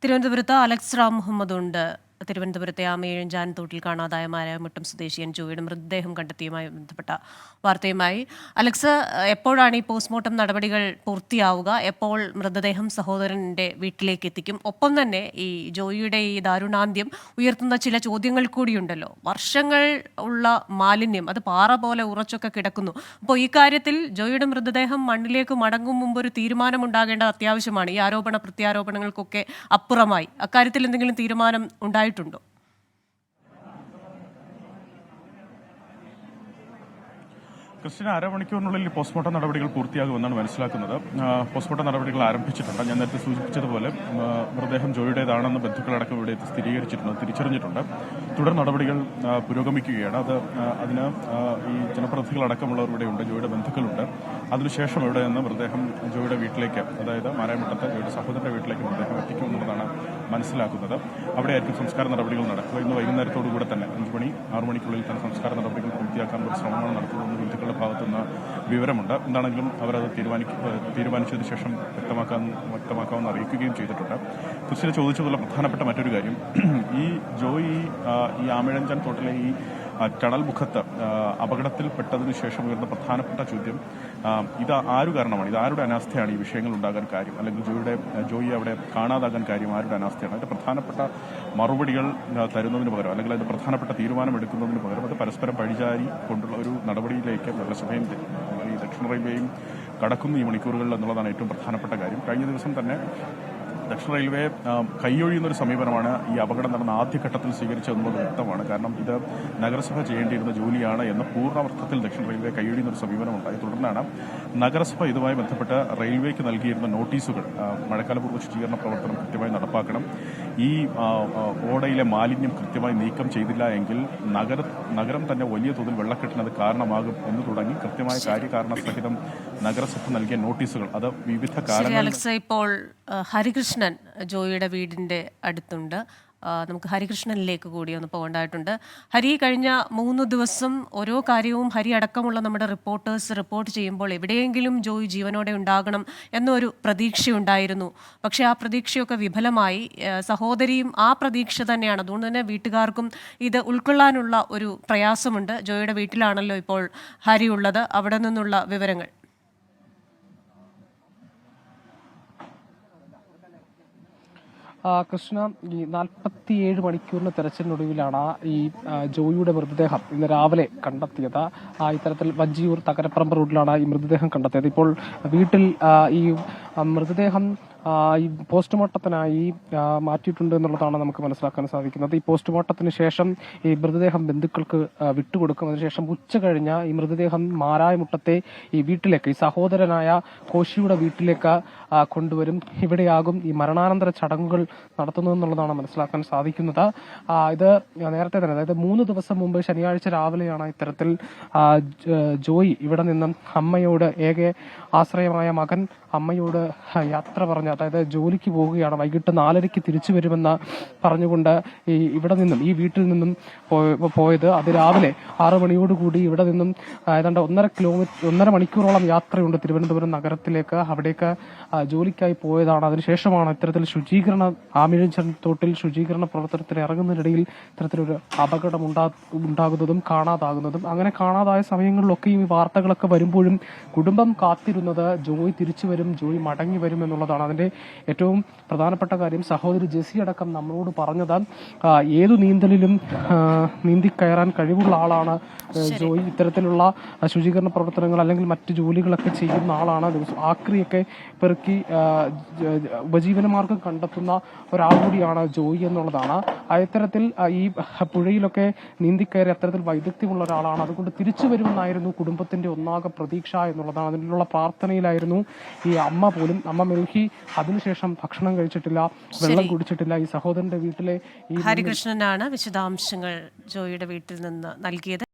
തിരുവനന്തപുരത്ത് അലക്സ് റാം മുഹമ്മദ് ഉണ്ട്. തിരുവനന്തപുരത്തെ ആമയിഴഞ്ചാൻ തോട്ടിൽ കാണാതായ മാരായമുട്ടം സ്വദേശിയൻ ജോയിയുടെ മൃതദേഹം കണ്ടെത്തിയുമായി ബന്ധപ്പെട്ട വാർത്തയുമായി അലക്സ്, എപ്പോഴാണ് ഈ പോസ്റ്റ്മോർട്ടം നടപടികൾ പൂർത്തിയാവുക? എപ്പോൾ മൃതദേഹം സഹോദരന്റെ വീട്ടിലേക്ക് എത്തിക്കും? ഒപ്പം തന്നെ ഈ ജോയിയുടെ ഈ ദാരുണാന്ത്യം ഉയർത്തുന്ന ചില ചോദ്യങ്ങൾ കൂടിയുണ്ടല്ലോ. വർഷങ്ങൾ ഉള്ള മാലിന്യം, അത് പാറ പോലെ ഉറച്ചൊക്കെ കിടക്കുന്നു. അപ്പോൾ ഈ കാര്യത്തിൽ ജോയിയുടെ മൃതദേഹം മണ്ണിലേക്ക് മടങ്ങും മുമ്പ് ഒരു തീരുമാനമുണ്ടാകേണ്ടത് അത്യാവശ്യമാണ്. ഈ ആരോപണ പ്രത്യാരോപണങ്ങൾക്കൊക്കെ അപ്പുറമായി അക്കാര്യത്തിൽ എന്തെങ്കിലും തീരുമാനം ഉണ്ടായിട്ടുണ്ടോ? ക്രിസ്ത്യൻ അരമണിക്കൂറിനുള്ളിൽ പോസ്റ്റ്മോർട്ടം നടപടികൾ പൂർത്തിയാകുമെന്നാണ് മനസ്സിലാക്കുന്നത്. പോസ്റ്റ്മോർട്ടം നടപടികൾ ആരംഭിച്ചിട്ടുണ്ട്. ഞാൻ നേരത്തെ സൂചിപ്പിച്ചതുപോലെ മൃതദേഹം ജോയിയുടേതാണെന്ന് ബന്ധുക്കളടക്കം ഇവിടെ സ്ഥിരീകരിച്ചിട്ടുണ്ട്, തിരിച്ചറിഞ്ഞിട്ടുണ്ട്. തുടർ നടപടികൾ പുരോഗമിക്കുകയാണ്. അതിന് ഈ ജനപ്രതിനിധികളടക്കമുള്ളവർ ഇവിടെയുണ്ട്, ജോയിയുടെ ബന്ധുക്കളുണ്ട്. അതിനുശേഷം ഇവിടെ നിന്ന് മൃതദേഹം ജോയിയുടെ വീട്ടിലേക്ക്, അതായത് മാരായമുട്ടത്തെ ജോയിയുടെ സഹോദരന്റെ വീട്ടിലേക്ക് മൃതദേഹം എത്തിക്കുമെന്നുള്ളതാണ് മനസ്സിലാക്കുന്നത്. അവിടെയായിരിക്കും സംസ്കാര നടപടികൾ നടക്കുക. ഇന്ന് വൈകുന്നേരത്തോടുകൂടെ തന്നെ 6 മണിക്കുള്ളിൽ തന്നെ സംസ്കാര നടപടികൾ പൂർത്തിയാക്കാനുള്ള ശ്രമമാണ് നടത്തുന്നതെന്ന് ബന്ധുക്കളുടെ ഭാഗത്തുനിന്ന് വിവരമുണ്ട്. എന്താണെങ്കിലും അവരത് തീരുമാനിച്ചതിന് ശേഷം വ്യക്തമാക്കാമെന്ന് അറിയിക്കുകയും ചെയ്തിട്ടുണ്ട്. ക്രിസ്ത്യനെ ചോദിച്ചതുള്ള പ്രധാനപ്പെട്ട മറ്റൊരു കാര്യം, ഈ ജോയി ഈ ആമയിഴഞ്ചാൻ തോട്ടിലെ ഈ ടണൽ മുഖത്ത് അപകടത്തിൽപ്പെട്ടതിനു ശേഷം ഉയർന്ന പ്രധാനപ്പെട്ട ചോദ്യം, ഇത് ആരു കാരണമാണ്, ഇത് ആരുടെ അനാസ്ഥയാണ് ഈ വിഷയങ്ങൾ ഉണ്ടാകാൻ കാര്യം, അല്ലെങ്കിൽ ജോയി അവിടെ കാണാതാകാൻ കാര്യം ആരുടെ അനാസ്ഥയാണ്? അതിന്റെ പ്രധാനപ്പെട്ട മറുപടികൾ തരുന്നതിന് പകരം, അല്ലെങ്കിൽ അതിന്റെ പ്രധാനപ്പെട്ട തീരുമാനം എടുക്കുന്നതിന് പകരം അത് പരസ്പരം പഴിചാരി കൊണ്ടുള്ള ഒരു നടപടിയിലേക്ക് നഗരസഭയും ഈ ദക്ഷിണ റെയിൽവേയും കടക്കുന്നു ഈ മണിക്കൂറുകളിൽ എന്നുള്ളതാണ് ഏറ്റവും പ്രധാനപ്പെട്ട കാര്യം. കഴിഞ്ഞ ദിവസം തന്നെ ദക്ഷിണ റെയിൽവേ കൈയൊഴിയുന്നൊരു സമീപനമാണ് ഈ അപകടം നടന്ന ആദ്യഘട്ടത്തിൽ സ്വീകരിച്ചതെന്നുള്ളത് വ്യക്തമാണ്. കാരണം ഇത് നഗരസഭ ചെയ്യേണ്ടിയിരുന്ന ജോലിയാണ് എന്ന പൂർണ്ണാർത്ഥത്തിൽ ദക്ഷിണ റെയിൽവേ കൈയൊഴിയുന്നൊരു സമീപനമുണ്ടായി. തുടർന്നാണ് നഗരസഭ ഇതുമായി ബന്ധപ്പെട്ട് റെയിൽവേക്ക് നൽകിയിരുന്ന നോട്ടീസുകൾ, മഴക്കാലപൂർവ്വ ശുചീകരണ പ്രവർത്തനം കൃത്യമായി നടപ്പാക്കണം, ഈ ഓടയിലെ മാലിന്യം കൃത്യമായി നീക്കം ചെയ്തില്ല എങ്കിൽ നഗരം തന്നെ വലിയ തോതിൽ വെള്ളക്കെട്ടിനത് കാരണമാകും എന്ന് തുടങ്ങി കൃത്യമായ കാര്യകാരണ സഹിതം നഗരസഭ നൽകിയ നോട്ടീസുകൾ അത് വിവിധ കാരണങ്ങൾ. ഇപ്പോൾ ഹരികൃഷ്ണൻ ജോയിയുടെ വീടിന്റെ അടുത്തുണ്ട്. നമുക്ക് ഹരികൃഷ്ണനിലേക്ക് കൂടി ഒന്ന് പോകേണ്ടതായിട്ടുണ്ട്. ഹരി, കഴിഞ്ഞ 3 ദിവസം ഓരോ കാര്യവും ഹരി അടക്കമുള്ള നമ്മുടെ റിപ്പോർട്ടേഴ്സ് റിപ്പോർട്ട് ചെയ്യുമ്പോൾ എവിടെയെങ്കിലും ജോയി ജീവനോടെ ഉണ്ടാകണം എന്നൊരു പ്രതീക്ഷയുണ്ടായിരുന്നു. പക്ഷേ ആ പ്രതീക്ഷയൊക്കെ വിഫലമായി. സഹോദരിയും ആ പ്രതീക്ഷ തന്നെയാണ്. അതുകൊണ്ട് തന്നെ വീട്ടുകാർക്കും ഇത് ഉൾക്കൊള്ളാനുള്ള ഒരു പ്രയാസമുണ്ട്. ജോയിയുടെ വീട്ടിലാണല്ലോ ഇപ്പോൾ ഹരി ഉള്ളത്. അവിടെ നിന്നുള്ള വിവരങ്ങൾ. കൃഷ്ണ, ഈ 47 മണിക്കൂറിന് തെരച്ചിലിനൊടുവിലാണ് ഈ ജോയിയുടെ മൃതദേഹം ഇന്ന് രാവിലെ കണ്ടെത്തിയത്. ഇത്തരത്തിൽ വഞ്ചിയൂർ തകരപ്പറമ്പ് റോഡിലാണ് ഈ മൃതദേഹം കണ്ടെത്തിയത്. ഇപ്പോൾ വീട്ടിൽ ഈ മൃതദേഹം ഈ പോസ്റ്റ്മോർട്ടത്തിനായി മാറ്റിയിട്ടുണ്ട് എന്നുള്ളതാണ് നമുക്ക് മനസ്സിലാക്കാൻ സാധിക്കുന്നത്. ഈ പോസ്റ്റ്മോർട്ടത്തിന് ശേഷം ഈ മൃതദേഹം ബന്ധുക്കൾക്ക് വിട്ടുകൊടുക്കും. അതിനുശേഷം ഉച്ച കഴിഞ്ഞ് ഈ മൃതദേഹം മാരായമുട്ടത്തെ ഈ വീട്ടിലേക്ക്, ഈ സഹോദരനായ കോശിയുടെ വീട്ടിലേക്ക് കൊണ്ടുവരും. ഇവിടെയാകും ഈ മരണാനന്തര ചടങ്ങുകൾ നടത്തുന്നതെന്നുള്ളതാണ് മനസ്സിലാക്കാൻ സാധിക്കുന്നത്. ഇത് നേരത്തെ തന്നെ, അതായത് 3 ദിവസം മുമ്പ് ശനിയാഴ്ച രാവിലെയാണ് ഇത്തരത്തിൽ ജോയി ഇവിടെ നിന്നും അമ്മയോട്, ഏക ആശ്രയമായ മകൻ അമ്മയോട് യാത്ര പറഞ്ഞ്, അതായത് ജോലിക്ക് പോവുകയാണ്, വൈകിട്ട് 4:30 തിരിച്ചു വരുമെന്ന് പറഞ്ഞുകൊണ്ട് ഇവിടെ നിന്നും, ഈ വീട്ടിൽ നിന്നും പോയത്. അത് രാവിലെ 6 മണിയോടുകൂടി ഇവിടെ നിന്നും ഏതാണ്ട് 1.5 മണിക്കൂറോളം യാത്രയുണ്ട് തിരുവനന്തപുരം നഗരത്തിലേക്ക്. അവിടേക്ക് ജോലിക്കായി പോയതാണ്. അതിനുശേഷമാണ് ഇത്തരത്തിൽ ആമയിഴഞ്ചാൻ തോട്ടിൽ ശുചീകരണ പ്രവർത്തനത്തിന് ഇറങ്ങുന്നതിനിടയിൽ ഇത്തരത്തിലൊരു അപകടം ഉണ്ടാകുന്നതും കാണാതാകുന്നതും. അങ്ങനെ കാണാതായ സമയങ്ങളിലൊക്കെയും ഈ വാർത്തകളൊക്കെ വരുമ്പോഴും കുടുംബം കാത്തിരുന്നത് ജോയി തിരിച്ചു വരും, ജോയി മടങ്ങി വരും എന്നുള്ളതാണ്. അതിന്റെ ഏറ്റവും പ്രധാനപ്പെട്ട കാര്യം, സഹോദരി ജെസി അടക്കം നമ്മളോട് പറഞ്ഞത്, ഏതു നീന്തലിലും നീന്തിക്കയറാൻ കഴിവുള്ള ആളാണ് ജോയി. ഇത്തരത്തിലുള്ള ശുചീകരണ പ്രവർത്തനങ്ങൾ അല്ലെങ്കിൽ മറ്റു ജോലികളൊക്കെ ചെയ്യുന്ന ആളാണ്. ആക്രിയൊക്കെ പെറുക്കി ഉപജീവനമാർഗം കണ്ടെത്തുന്ന ഒരാൾ കൂടിയാണ് ജോയി എന്നുള്ളതാണ്. ഇത്തരത്തിൽ ഈ പുഴയിലൊക്കെ നീന്തിക്കയറി അത്തരത്തിൽ വൈദഗ്ധ്യമുള്ള ഒരാളാണ്. അതുകൊണ്ട് തിരിച്ചു വരുമെന്നായിരുന്നു കുടുംബത്തിന്റെ ഒന്നാകെ പ്രതീക്ഷ എന്നുള്ളതാണ്. അതിനുള്ള പ്രാർത്ഥനയിലായിരുന്നു ഈ അമ്മ പോലും. അമ്മ മെൽഹി അതിനുശേഷം ഭക്ഷണം കഴിച്ചിട്ടില്ല, വെള്ളം കുടിച്ചിട്ടില്ല. ഈ സഹോദരന്റെ വീട്ടിലെ ഹരികൃഷ്ണനാണ് വിശദാംശങ്ങൾ ജോയിയുടെ വീട്ടിൽ നിന്ന് നൽകിയത്.